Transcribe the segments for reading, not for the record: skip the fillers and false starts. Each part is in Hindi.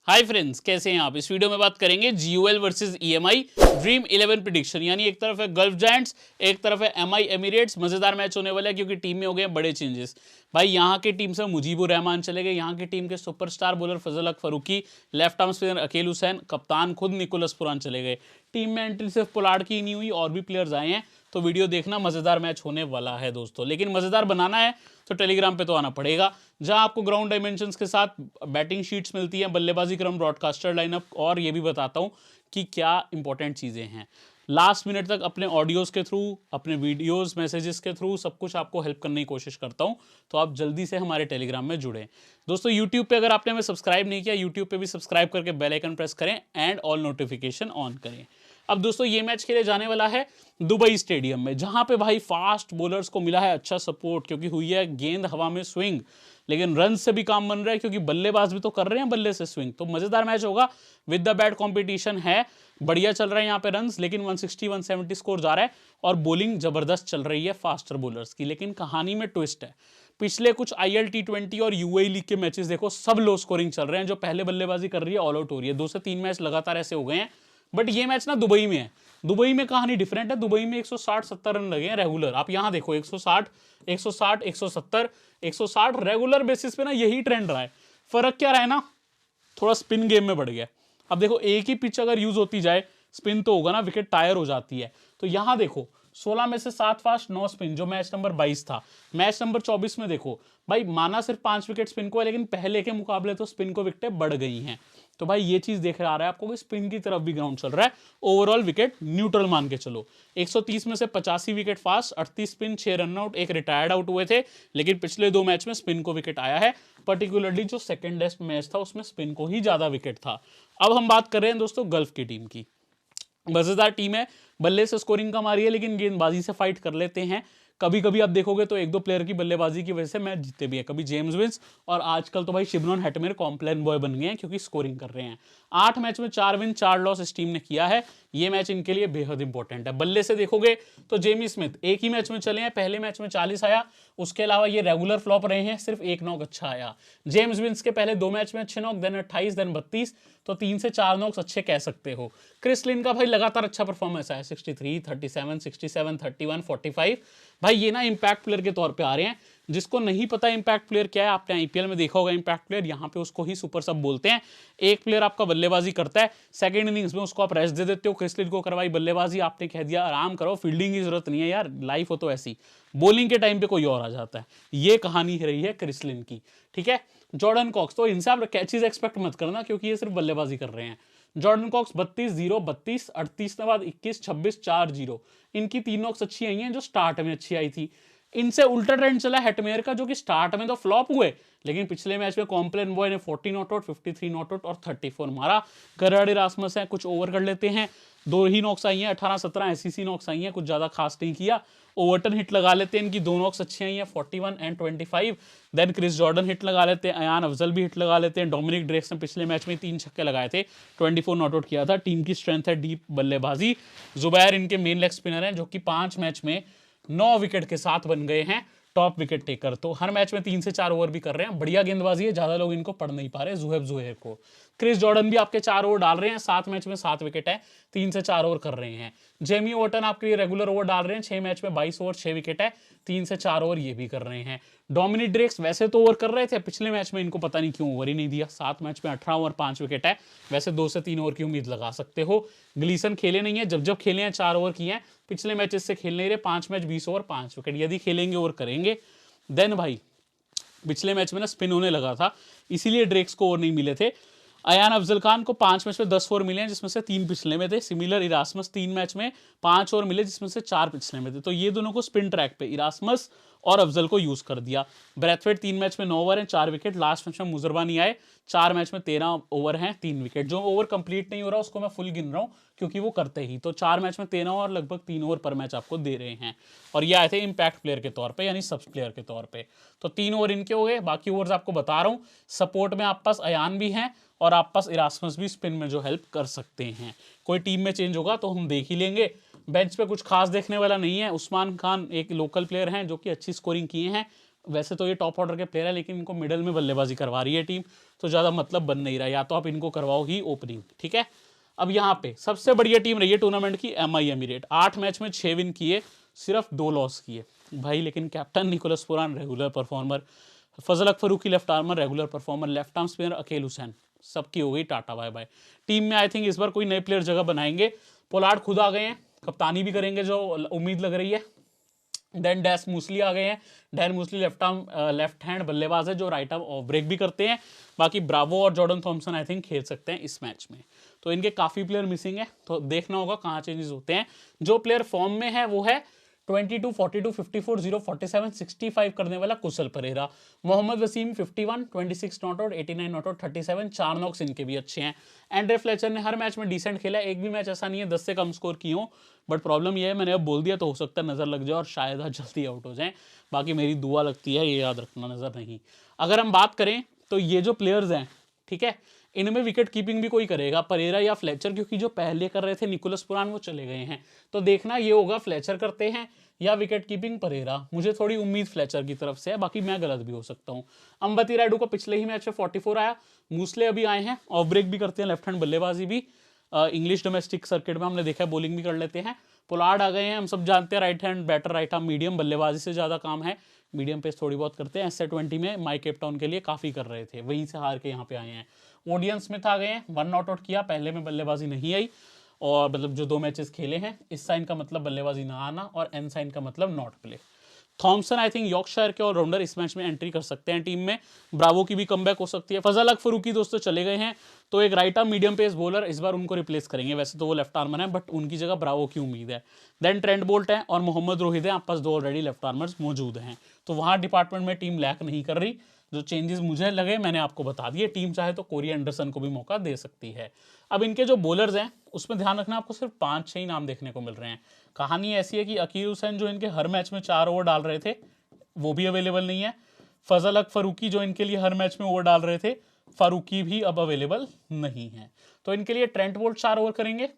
हाय फ्रेंड्स, कैसे हैं आप। इस वीडियो में बात करेंगे जीयूएल वर्सेस ईएमआई ड्रीम 11 प्रिडिक्शन। यानी एक तरफ है गल्फ जायंट्स, एक तरफ है एमआई एमिरेट्स। मजेदार मैच होने वाला है क्योंकि टीम में हो गए बड़े चेंजेस। भाई यहाँ की टीम से मुजीबुर रहमान चले गए, यहाँ की टीम के superstar bowler Fazal Haq Farooqi, left arm spinner Akeal Hosein, कप्तान खुद निकोलस पुरान चले गए। टीम में एंट्री सिर्फ पोलार्ड की नहीं हुई, और भी प्लेयर्स आए हैं। तो वीडियो देखना, मजेदार मैच होने वाला है दोस्तों। लेकिन मजेदार बनाना है तो टेलीग्राम पे तो आना पड़ेगा, जहां आपको ग्राउंड डायमेंशंस के साथ बैटिंग शीट्स मिलती हैं, बल्लेबाजी क्रम, ब्रॉडकास्टर लाइनअप, और ये भी बताता हूं कि क्या इंपॉर्टेंट चीजें हैं। लास्ट मिनट तक अपने ऑडियोज के थ्रू, अपने वीडियोस, मैसेजेस के थ्रू सब कुछ आपको हेल्प करने की कोशिश करता हूं। तो आप जल्दी से हमारे टेलीग्राम में जुड़ें दोस्तों। यूट्यूब पे अगर आपने हमें सब्सक्राइब नहीं किया, यूट्यूब पे भी सब्सक्राइब करके बेल आइकन प्रेस करें एंड ऑल नोटिफिकेशन ऑन करें। अब दोस्तों ये मैच खेले जाने वाला है दुबई स्टेडियम में, जहां पे भाई फास्ट बॉलर्स को मिला है अच्छा सपोर्ट, क्योंकि हुई है गेंद हवा में स्विंग। लेकिन रन से भी काम बन रहा है, क्योंकि बल्लेबाज भी तो कर रहे हैं बल्ले से स्विंग। तो मजेदार मैच होगा, विद द बैट कंपटीशन है, बढ़िया चल रहा है यहाँ पे रन्स। लेकिन 160 170 स्कोर जा रहा है, और बॉलिंग जबरदस्त चल रही है फास्टर बॉलर्स की। लेकिन कहानी में ट्विस्ट है, पिछले कुछ आईएल टी20 और यूएई लीग के मैचेस देखो, सब लो स्कोरिंग चल रहे हैं। जो पहले बल्लेबाजी कर रही है ऑल आउट हो रही है। 2 से 3 मैच लगातार ऐसे हो गए हैं। बट ये मैच ना दुबई में है, दुबई में कहानी डिफरेंट है। दुबई में 160-70 रन लगे हैं रेगुलर। आप यहां देखो 160 160 170 160 रेगुलर बेसिस पे ना, यही ट्रेंड रहा है। फर्क क्या रहा है ना, थोड़ा स्पिन गेम में बढ़ गया। अब देखो एक ही पिच अगर यूज होती जाए, स्पिन तो होगा ना, विकेट टायर हो जाती है। तो यहां देखो 16 में से 7 फास्ट 9 स्पिन, जो मैच नंबर 22 था। मैच नंबर 24 में देखो भाई, माना सिर्फ 5 विकेट स्पिन को है, लेकिन पहले के मुकाबले तो स्पिन को विकेटें बढ़ गई हैं। तो भाई ये चीज देख आ रहा है आपको कि स्पिन की तरफ भी ग्राउंड चल रहा है। ओवरऑल विकेट न्यूट्रल मान के चलो। 130 में से 85 wicket fast, 38 spin, 6 run out, एक रिटायर्ड आउट हुए थे। लेकिन पिछले 2 मैच में स्पिन को विकेट आया है। पर्टिकुलरली जो सेकंड टेस्ट मैच था उसमें स्पिन को ही ज्यादा विकेट था। अब हम बात कर रहे हैं दोस्तों गल्फ की टीम की। मजेदार टीम है, बल्ले से स्कोरिंग कम आ रही है, लेकिन गेंदबाजी से फाइट कर लेते हैं। कभी कभी आप देखोगे तो 1-2 प्लेयर की बल्लेबाजी की वजह से मैच जीते भी है। कभी जेम्स विंस, और आजकल तो भाई शिबनॉन हेटमेयर कॉम्प्लेन बॉय बन गए हैं, क्योंकि स्कोरिंग कर रहे हैं। 8 मैच में 4 विन 4 लॉस इस टीम ने किया है। ये मैच इनके लिए बेहद इंपॉर्टेंट है। बल्ले से देखोगे तो जेमी स्मिथ एक ही मैच में चले हैं, पहले मैच में 40 आया। उसके अलावा ये रेगुलर फ्लॉप रहे हैं, सिर्फ 1 नॉक अच्छा आया। जेम्स विंस के पहले 2 मैच में अच्छे नॉक, देन 28, देन 32, तो 3 से 4 नॉक्स अच्छे कह सकते हो। क्रिस लिन का भाई लगातार अच्छा परफॉर्मेंस है, 63, 37, 67, 31, 45। भाई ये ना इंपैक्ट प्लेयर के तौर पे आ रहे हैं। जिसको नहीं पता इंपैक्ट प्लेयर क्या है, आपने आईपीएल में देखा होगा इंपैक्ट प्लेयर, यहाँ पे उसको ही सुपर सब बोलते हैं। एक प्लेयर आपका बल्लेबाजी करता है, सेकंड इनिंग्स में उसको आप रेस्ट दे देते हो। क्रिस लिन को करवाई बल्लेबाजी, आपने कह दिया आराम करो, फील्डिंग की जरूरत नहीं है यार, लाइफ हो तो ऐसी। बॉलिंग के टाइम पे कोई और आ जाता है। ये कहानी रही है क्रिस लिन की, ठीक है। जॉर्डन कॉक्स, तो इनसे आप कैचेज एक्सपेक्ट मत करना, क्योंकि ये सिर्फ बल्लेबाजी कर रहे हैं। जॉर्डन कॉक्स 32-0, 32, 38 के बाद 21, 26, 4-0। इनकी 3 नॉक्स अच्छी आई हैं, जो स्टार्ट में अच्छी आई थी। इनसे उल्टा ट्रेंड चला हेटमेयर का, जो कि स्टार्ट में तो फ्लॉप हुए, लेकिन पिछले मैच में कॉम्प्लेन बॉय ने 40 नॉट आउट, 53 नॉट आउट और 34 मारा। गराड इरास्मस है, कुछ ओवर कर लेते हैं। 2 ही नॉक्स आई हैं, 18-17 एससीसी नॉक्स आई हैं, कुछ ज्यादा खास नहीं किया। ओवरटन हिट लगा लेते हैं, इनकी 2 नॉक्स अच्छी आई हैं, 41 and 25। Then Chris Jordan hit लगा लेते हैं, अयान अफजल भी हिट लगा लेते हैं। डोमिनिक ड्रेक्स ने पिछले मैच में 3 छक्के लगाए थे, 24 नॉट आउट किया था। टीम की स्ट्रेंथ है डीप बल्लेबाजी। जुबैर इनके मेन लेग स्पिनर हैं, जो कि 5 मैच में 9 विकेट के साथ बन गए हैं टॉप विकेट टेकर। तो हर मैच में 3 से 4 ओवर भी कर रहे हैं, बढ़िया गेंदबाजी है। ज्यादा लोग इनको पढ़ नहीं पा रहे जुहैब जुहैर को। क्रिस जॉर्डन भी आपके 4 ओवर डाल रहे हैं, 7 मैच में 7 विकेट है, 3 से 4 ओवर कर रहे हैं। जेमी ओवरटन आपके लिए रेगुलर ओवर डाल रहे हैं, 6 मैच में 22 ओवर 6 विकेट है, 3 से 4 ओवर ये भी कर रहे हैं। डोमिनिक ड्रेक्स वैसे तो ओवर कर रहे थे, पिछले मैच में इनको पता नहीं क्यों ओवर ही नहीं दिया। 7 मैच में 18 ओवर 5 विकेट है, वैसे 2 से 3 ओवर की उम्मीद लगा सकते हो। ग्लीसन खेले नहीं है, जब खेले हैं 4 ओवर किए हैं। पिछले मैचेस से खेल नहीं रहे, 5 मैच 20 ओवर 5 विकेट। यदि खेलेंगे ओवर करेंगे। देन भाई पिछले मैच में ना स्पिन होने लगा था, इसीलिए ड्रेक्स को ओवर नहीं मिले थे। अयान अफजल खान को 5 मैच में 10 ओवर मिले हैं, जिसमें से 3 पिछले में थे। सिमिलर इरास्मस 3 मैच में 5 ओवर मिले, जिसमें से 4 पिछले में थे। तो ये दोनों को स्पिन ट्रैक पे इरास्मस और अफजल को यूज कर दिया। ब्रैथवेट 3 मैच में 9 ओवर हैं 4 विकेट। लास्ट मैच में मुजरबा नहीं आए, 4 मैच में 13 ओवर हैं 3 विकेट। जो ओवर कंप्लीट नहीं हो रहा उसको मैं फुल गिन रहा हूं, क्योंकि वो करते ही। तो 4 मैच में 13 ओवर, लगभग 3 ओवर पर मैच आपको दे रहे हैं। और ये आए थे इंपैक्ट प्लेयर के तौर पे, यानी सब प्लेयर के तौर पे। तो 3 ओवर इनके हो गए, बाकी ओवर्स आपको बता रहा हूं। सपोर्ट में आप पास अयान भी हैं, और आप पास इरास्मस भी स्पिन में जो हेल्प कर सकते हैं। कोई टीम में चेंज होगा तो हम देख ही लेंगे। बेंच पे कुछ खास देखने वाला नहीं है। उस्मान खान एक लोकल प्लेयर हैं, जो कि अच्छी स्कोरिंग किए हैं। वैसे तो ये टॉप ऑर्डर के प्लेयर है, लेकिन इनको मिडल में बल्लेबाजी करवा रही है टीम, तो ज़्यादा मतलब बन नहीं रहा, या तो आप इनको करवाओ ही ओपनिंग, ठीक है। अब यहाँ पे सबसे बढ़िया टीम रही है टूर्नामेंट की MI एमिरेट, 8 मैच में 6 विन किए, सिर्फ 2 लॉस किए भाई, लेकिन captain Nicholas Pooran regular performer, Fazalhaq Farooqi left armer regular performer, left arm spinner Akeal Hosein, सबकी हो गई टाटा बाय बाय। टीम में आई थिंक इस बार कोई नए प्लेयर जगह बनाएंगे, पोलार्ड खुद आ गए हैं, कप्तानी भी करेंगे जो उम्मीद लग रही है। देन डैस मूसली आ गए हैं, डैन मूसली लेफ्ट हैंड बल्लेबाज है जो राइट आर्म ऑफ ब्रेक भी करते हैं। बाकी ब्रावो और जॉर्डन थॉमसन आई थिंक खेल सकते हैं इस मैच में, तो इनके काफ़ी प्लेयर मिसिंग है, तो देखना होगा कहाँ चेंजेस होते हैं। जो प्लेयर फॉर्म में है वो है 22, 42, 54, 0, 47, 65 करने वाला Kusal Perera. Mohammad Waseem 51, 26 not out, 89 not out, 37, 4 knocks इनके भी अच्छे हैं। एंड्रे फ्लेचर ने हर मैच में डिसेंट खेला, एक भी मैच ऐसा नहीं है 10 से कम स्कोर की हो, बट प्रॉब्लम यह है मैंने अब बोल दिया तो हो सकता है नज़र लग जाए और शायद जल्दी आउट हो जाए, बाकी मेरी दुआ लगती है, ये याद रखना, नज़र नहीं। अगर हम बात करें तो ये जो प्लेयर्स हैं, ठीक है, इनमें विकेट कीपिंग भी कोई करेगा, परेरा या फ्लेचर, क्योंकि जो पहले कर रहे थे निकोलस पुरान वो चले गए हैं, तो देखना ये होगा फ्लेचर करते हैं या विकेट कीपिंग परेरा। मुझे थोड़ी उम्मीद फ्लेचर की तरफ से है, बाकी मैं गलत भी हो सकता हूँ। अंबती रायडू को पिछले ही मैच में 44 आया, मूसले अभी आए हैं, ऑफ ब्रेक भी करते हैं, लेफ्ट हैंड बल्लेबाजी भी, इंग्लिश डोमेस्टिक सर्किट में हमने देखा है बॉलिंग भी कर लेते हैं। पोलार्ड आ गए हैं, हम सब जानते हैं right hand batter, right arm medium, बल्लेबाजी से ज़्यादा काम है, मीडियम पेस थोड़ी बहुत करते हैं। SC20 में माइक केप टाउन के लिए काफ़ी कर रहे थे, वहीं से हार के यहाँ पे आए हैं। ओडियन स्मिथ आ गए हैं, 1 नॉट आउट किया, पहले में बल्लेबाजी नहीं आई, और मतलब जो 2 मैचेस खेले हैं, इस साइन का मतलब बल्लेबाजी ना आना और एन साइन का मतलब not play. Thomson I think Yorkshire के ऑलराउंडर इस मैच में एंट्री कर सकते हैं टीम में, ब्रावो की भी कमबैक हो सकती है। फजल अक फरूकी दोस्तों चले गए हैं, तो एक right arm medium pace bowler इस बार उनको रिप्लेस करेंगे, वैसे तो वो लेफ्ट आर्मर है बट उनकी जगह ब्रावो की उम्मीद है। देन ट्रेंट बोल्ट है और मोहम्मद रोहित है, आप पास 2 ऑलरेडी लेफ्ट आर्मर्स मौजूद हैं, तो वहाँ डिपार्टमेंट में टीम लैक नहीं कर रही। जो चेंजेस मुझे लगे मैंने आपको बता दिए, टीम चाहे तो कोरी एंडरसन को भी मौका दे सकती है। अब इनके जो बॉलर्स हैं उसमें ध्यान रखना, आपको सिर्फ 5-6 ही नाम देखने को मिल रहे हैं। कहानी ऐसी है कि अकील हुसैन जो इनके हर मैच में 4 ओवर डाल रहे थे वो भी अवेलेबल नहीं है। फजल अक फरूकी जो इनके लिए हर मैच में ओवर डाल रहे थे, फारूकी भी अब अवेलेबल नहीं है, तो इनके लिए ट्रेंट बोल्ट 4 ओवर करेंगे,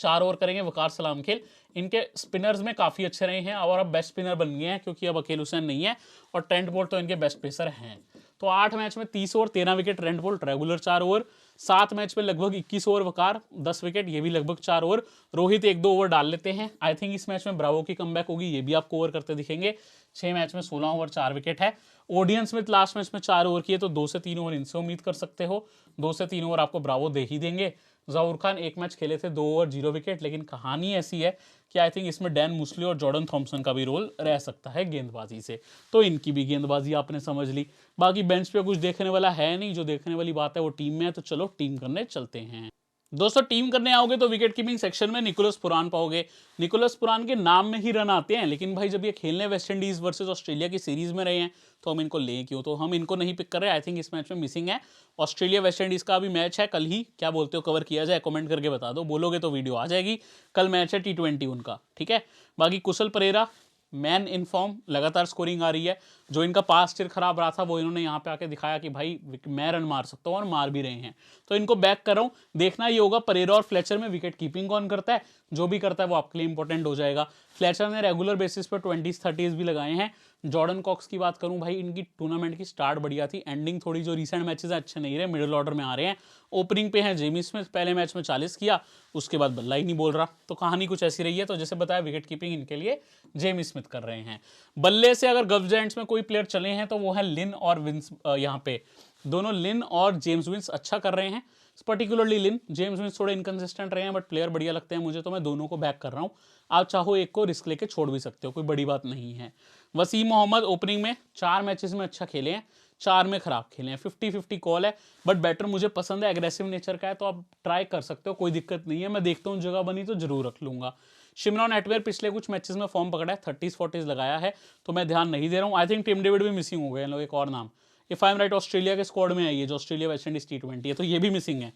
4 ओवर करेंगे वकार सलाम खेल। इनके स्पिनर्स में काफ़ी अच्छे रहे हैं और अब बेस्ट स्पिनर बन गए हैं, क्योंकि अब अकील हुसैन नहीं है और ट्रेंट बोल्ट तो इनके बेस्ट पेसर हैं। तो 8 मैच में 30 over 13 wicket Trent Boult, regular 4 over. 7 match में लगभग 21 ओवर वकार, 10 विकेट, ये भी लगभग 4 ओवर। रोहित 1-2 ओवर डाल लेते हैं। आई थिंक इस मैच में ब्रावो की कमबैक होगी, ये भी आपको ओवर करते दिखेंगे। 6 मैच में 16 ओवर 4 विकेट है। ओडियन स्मिथ लास्ट मैच में 4 ओवर किए, तो 2 से 3 ओवर इनसे उम्मीद कर सकते हो, 2 से 3 ओवर आपको ब्रावो दे ही देंगे। जहूर खान 1 मैच खेले थे, 2 ओवर 0 विकेट, लेकिन कहानी ऐसी है कि आई थिंक इसमें डैन मूसली और जॉर्डन थॉमसन का भी रोल रह सकता है गेंदबाजी से, तो इनकी भी गेंदबाजी आपने समझ ली। बाकी बेंच पे कुछ देखने वाला है नहीं, जो देखने वाली बात है वो टीम में है, तो चलो टीम करने चलते हैं। दोस्तों टीम करने आओगे तो विकेट कीपिंग सेक्शन में निकोलस पुरान पाओगे। निकोलस पुरान के नाम में ही रन आते हैं, लेकिन भाई जब ये खेलने वेस्ट इंडीज वर्सेस ऑस्ट्रेलिया की सीरीज में रहे हैं तो हम इनको लें क्यों, तो हम इनको नहीं पिक कर रहे। आई थिंक इस मैच में मिसिंग है। ऑस्ट्रेलिया वेस्ट इंडीज का भी मैच है कल ही, क्या बोलते हो कवर किया जाए, कमेंट करके बता दो, बोलोगे तो वीडियो आ जाएगी। कल मैच है T20 उनका, ठीक है। बाकी कुशल परेरा मैन इन फॉर्म, लगातार स्कोरिंग आ रही है। जो इनका पास्ट ईयर खराब रहा था वो इन्होंने यहाँ पे आके दिखाया कि भाई मैं रन मार सकता हूँ, और मार भी रहे हैं, तो इनको बैक कर रहा हूँ। देखना ये होगा परेरा और फ्लेचर में विकेट कीपिंग कौन करता है, जो भी करता है वो आपके लिए इंपॉर्टेंट हो जाएगा। फ्लेचर ने रेगुलर बेसिस पर 20s 30s भी लगाए हैं। जॉर्डन कॉक्स की बात करूं भाई, इनकी टूर्नामेंट की स्टार्ट बढ़िया थी, एंडिंग थोड़ी जो रिसेंट मैचेस अच्छे नहीं रहे, मिडिल ऑर्डर में आ रहे हैं। ओपनिंग पे हैं जेमी स्मिथ, पहले मैच में 40 किया, उसके बाद बल्ला ही नहीं बोल रहा, तो कहानी कुछ ऐसी रही है। तो जैसे बताया विकेट कीपिंग इनके लिए जेमी स्मिथ कर रहे हैं। बल्ले से अगर गल्फ जायंट्स में कोई प्लेयर चले हैं तो वो है लिन और विंस। यहाँ पे दोनों लिन और जेम्स विंस अच्छा कर रहे हैं, पर्टिकुलरली लिन। जेम्स विंस थोड़े इनकंसिस्टेंट रहे हैं बट प्लेयर बढ़िया लगते हैं मुझे, तो मैं दोनों को बैक कर रहा हूँ। आप चाहो एक को रिस्क लेके छोड़ भी सकते हो, कोई बड़ी बात नहीं है। वसीम मोहम्मद ओपनिंग में 4 मैचेस में अच्छा खेले हैं, 4 में खराब खेले हैं, 50-50 कॉल है, बट बैटर मुझे पसंद है, एग्रेसिव नेचर का है, तो आप ट्राई कर सकते हो, कोई दिक्कत नहीं है। मैं देखता हूँ जगह बनी तो जरूर रख लूंगा। शिमरॉन एटवेयर पिछले कुछ मैचेस में फॉर्म पकड़ा है, 30s-40s लगाया है, तो मैं ध्यान नहीं दे रहा हूँ। आई थिंक टिम डेविड भी मिसिंग हो गए हैं लोग, एक और नाम if I am right Australia के स्क्वाड में है ये, जो ऑस्ट्रेलिया वेस्ट इंडीज T20 है, तो ये भी मिसिंग है।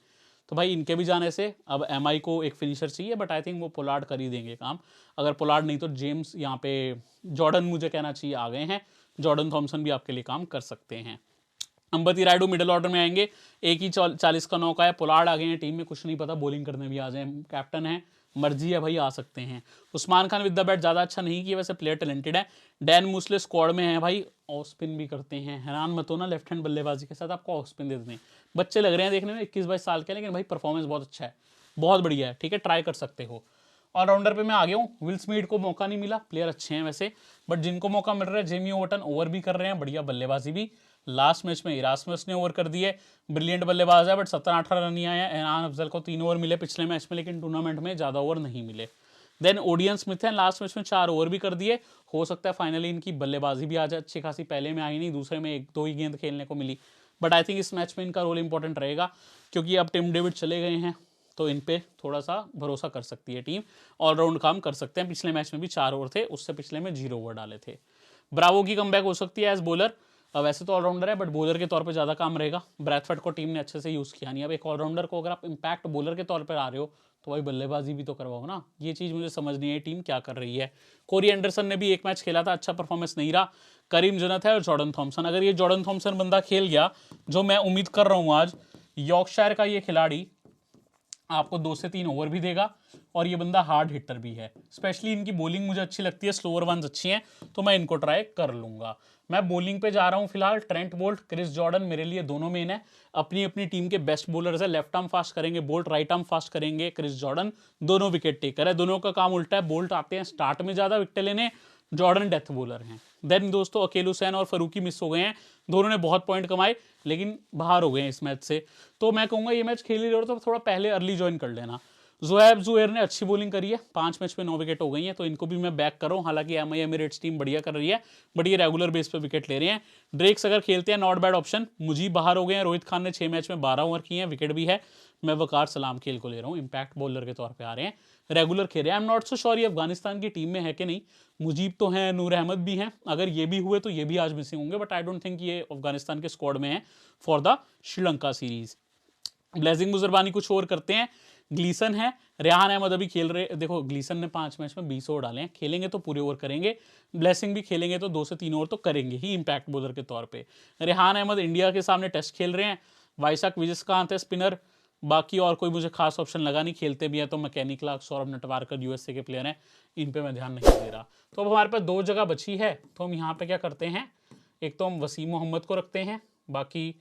तो भाई इनके भी जाने से अब MI को एक फिनिशर चाहिए, बट आई थिंक वो पोलार्ड कर ही देंगे काम। अगर पोलार्ड नहीं तो जेम्स, यहाँ पे जॉर्डन मुझे कहना चाहिए आ गए हैं, जॉर्डन थॉमसन भी आपके लिए काम कर सकते हैं। अंबती रायडू मिडिल ऑर्डर में आएंगे, एक ही 40 का 9 का है। पोलार्ड आ गए हैं टीम में, कुछ नहीं पता बॉलिंग करने भी आ जाए, कैप्टन है मर्जी है भाई, आ सकते हैं। Usman Khan with the bat ज़्यादा अच्छा नहीं किया, वैसे प्लेयर टैलेंटेड है। डैन मूसले स्क्वाड में है भाई, ऑफ स्पिन भी करते हैं, हैरान मत हो ना, लेफ्ट हैंड बल्लेबाजी के साथ आपको ऑफ स्पिन दे देते हैं। बच्चे लग रहे हैं देखने में, 21-22 साल के, लेकिन भाई परफॉर्मेंस बहुत अच्छा है, बहुत बढ़िया है, ठीक है, ट्राई कर सकते हो। ऑलराउंडर पे मैं आ गया हूँ। विल स्मिथ को मौका नहीं मिला, प्लेयर अच्छे हैं वैसे, बट जिनको मौका मिल रहा है, जेमी ओवर्टन ओवर भी कर रहे हैं, बढ़िया बल्लेबाजी भी। लास्ट मैच में इरास्मस ने ओवर कर दिए, ब्रिलियंट बल्लेबाज है, बट 17-18 रन ही आए हैं। एनान अफजल को 3 ओवर मिले पिछले मैच में, लेकिन टूर्नामेंट में ज़्यादा ओवर नहीं मिले। देन ओडियन स्मिथ है, लास्ट मैच में 4 ओवर भी कर दिए। हो सकता है फाइनली इनकी बल्लेबाजी भी आ जाए अच्छी खासी, पहले में आई नहीं, दूसरे में 1-2 ही गेंद खेलने को मिली, बट आई थिंक इस मैच में इनका रोल इंपॉर्टेंट रहेगा, क्योंकि अब टिम डेविड चले गए हैं, तो इन पे थोड़ा सा भरोसा कर सकती है टीम, ऑलराउंड काम कर सकते हैं। पिछले मैच में भी 4 ओवर थे, उससे पिछले में 0 ओवर डाले थे। ब्रावो की कमबैक हो सकती है एज बॉलर, वैसे तो ऑलराउंडर है, बट बॉलर के तौर पे ज़्यादा काम रहेगा। ब्रैथफर्ड को टीम ने अच्छे से यूज़ किया नहीं, अब एक ऑलराउंडर को अगर आप इम्पैक्ट बॉलर के तौर पर आ रहे हो, तो भाई बल्लेबाजी भी तो करवाओ ना। ये चीज़ मुझे समझ नहीं है टीम क्या कर रही है। कोरी एंडरसन ने भी एक मैच खेला था, अच्छा परफॉर्मेंस नहीं रहा। करीम जन्नत है और जॉर्डन थॉम्सन, अगर ये जॉर्डन थॉम्सन बंदा खेल गया, जो मैं उम्मीद कर रहा हूँ आज, यॉर्कशायर का ये खिलाड़ी आपको 2 से 3 ओवर भी देगा, और ये बंदा हार्ड हिटर भी है। स्पेशली इनकी बॉलिंग मुझे अच्छी लगती है, स्लोअर वंस अच्छी हैं, तो मैं इनको ट्राई कर लूंगा। मैं बॉलिंग पे जा रहा हूँ फिलहाल, ट्रेंट बोल्ट, क्रिस जॉर्डन मेरे लिए दोनों मेन है, अपनी अपनी टीम के बेस्ट बॉलर्स है। लेफ्ट आर्म फास्ट करेंगे बोल्ट, राइट आर्म फास्ट करेंगे क्रिस जॉर्डन, दोनों विकेट टेकर है, दोनों का काम उल्टा है। बोल्ट आते हैं स्टार्ट में ज़्यादा विकेट लेने, जॉर्डन डेथ बॉलर हैं। देन दोस्तों अकेल हुसैन और फरूकी मिस हो गए हैं, दोनों ने बहुत पॉइंट कमाए, लेकिन बाहर हो गए हैं इस मैच से, तो मैं कहूँगा ये मैच खेल ही रहे हो तो थोड़ा पहले अर्ली ज्वाइन कर लेना। ज़ुहैब ज़ुहैर ने अच्छी बॉलिंग करी है, 5 मैच में 9 विकेट हो गई हैं, तो इनको भी मैं बैक कर रहा हूँ। हालांकि एमआई एमिरेट्स टीम बढ़िया कर रही है, बट ये रेगुलर बेस पे विकेट ले रहे हैं। ड्रेक्स अगर खेलते हैं नॉट बैड ऑप्शन। मुझीब बाहर हो गए हैं, रोहित खान ने 6 मैच में 12 ओवर किए हैं, विकेट भी है। मैं वकार सलाम खेल को ले रहा हूँ, इंपैक्ट बॉलर के तौर पर आ रहे हैं, रेगुलर खेल रहे हैं। I am not so sure ये अफगानिस्तान की टीम में है कि नहीं। मुजीब तो हैं, नूर अहमद भी हैं, अगर ये भी हुए तो ये भी आज मिसिंग होंगे, बट आई डोंट थिंक ये अफगानिस्तान के स्क्वाड में है for the Sri Lanka series. Blessing Muzarabani कुछ और करते हैं। ग्लीसन है, रेहान अहमद अभी खेल रहे, देखो ग्लीसन ने 5 मैच में 20 ओवर डाले हैं, खेलेंगे तो पूरे ओवर करेंगे। ब्लेसिंग भी खेलेंगे तो 2 से 3 ओवर तो करेंगे ही इंपैक्ट बॉलर के तौर पे। रेहान अहमद इंडिया के सामने टेस्ट खेल रहे हैं। वाइसाक विजयकांत है स्पिनर, बाकी और कोई मुझे खास ऑप्शन लगा नहीं। खेलते भी है तो मैकेनिक क्लार्क, सौरभ नटवारकर यूएसए के प्लेयर हैं, इन पे मैं ध्यान नहीं दे रहा। तो अब हमारे पास 2 जगह बची है, तो हम यहाँ पे क्या करते हैं, एक तो हम वसीम मोहम्मद को रखते हैं, बाकी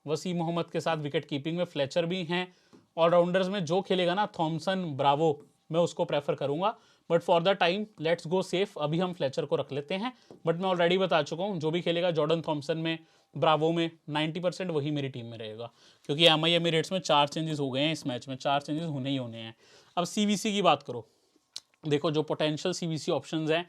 वसीम मोहम्मद के साथ विकेट कीपिंग में फ्लेचर भी हैं। ऑलराउंडर्स में जो खेलेगा ना, थॉमसन, ब्रावो, मैं उसको प्रेफर करूंगा, but for the time let's go safe, अभी हम फ्लेचर को रख लेते हैं। बट मैं ऑलरेडी बता चुका हूँ, जो भी खेलेगा जॉर्डन थॉमसन में, ब्रावो में, 90% वही मेरी टीम में रहेगा, क्योंकि एमआई एमिरेट्स में 4 चेंजेस हो गए हैं इस मैच में, 4 चेंजेस होने ही होने हैं। अब सीवीसी की बात करो, देखो जो पोटेंशियल सीवीसी ऑप्शंस हैं,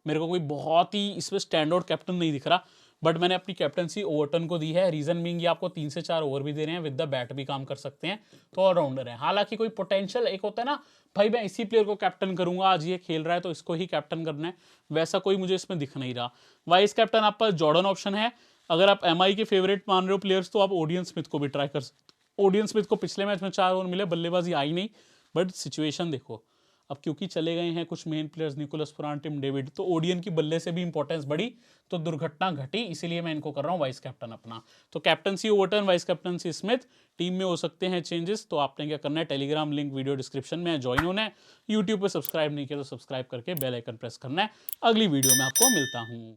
मेरे को कोई बहुत ही इसमें स्टैंड आउट कैप्टन नहीं दिख रहा, बट मैंने अपनी कैप्टनसी ओवर्टन को दी है। रीजन बीइंग ये आपको 3 से 4 ओवर भी दे रहे हैं, विद द बैट भी काम कर सकते हैं, तो ऑलराउंडर है। हालांकि कोई पोटेंशियल एक होता है ना, भाई मैं इसी प्लेयर को कैप्टन करूंगा, आज ये खेल रहा है तो इसको ही कैप्टन करना है, वैसा कोई मुझे इसमें दिख नहीं रहा। वाइस कैप्टन आप पास जॉर्डन ऑप्शन है। अगर आप एमआई के फेवरेट मान रहे हो प्लेयर्स, तो आप ओडियन स्मिथ को भी ट्राई कर सकते। ओडियन स्मिथ को पिछले मैच में 4 ओवर मिले, बल्लेबाजी आई नहीं, बट सिचुएशन देखो, अब क्योंकि चले गए हैं कुछ main players, Nicholas Pooran, Tim David, तो ओडियन की बल्ले से भी इंपॉर्टेंस बढ़ी, तो दुर्घटना घटी, इसीलिए मैं इनको कर रहा हूँ वाइस कैप्टन अपना। तो captaincy Overton, vice captaincy Smith. Team में हो सकते हैं चेंजेस, तो आपने क्या करना है, टेलीग्राम लिंक वीडियो डिस्क्रिप्शन में ज्वाइन होना है। यूट्यूब पर सब्सक्राइब नहीं किया तो सब्सक्राइब करके बेल आइकन प्रेस करना है। अगली वीडियो में आपको मिलता हूँ।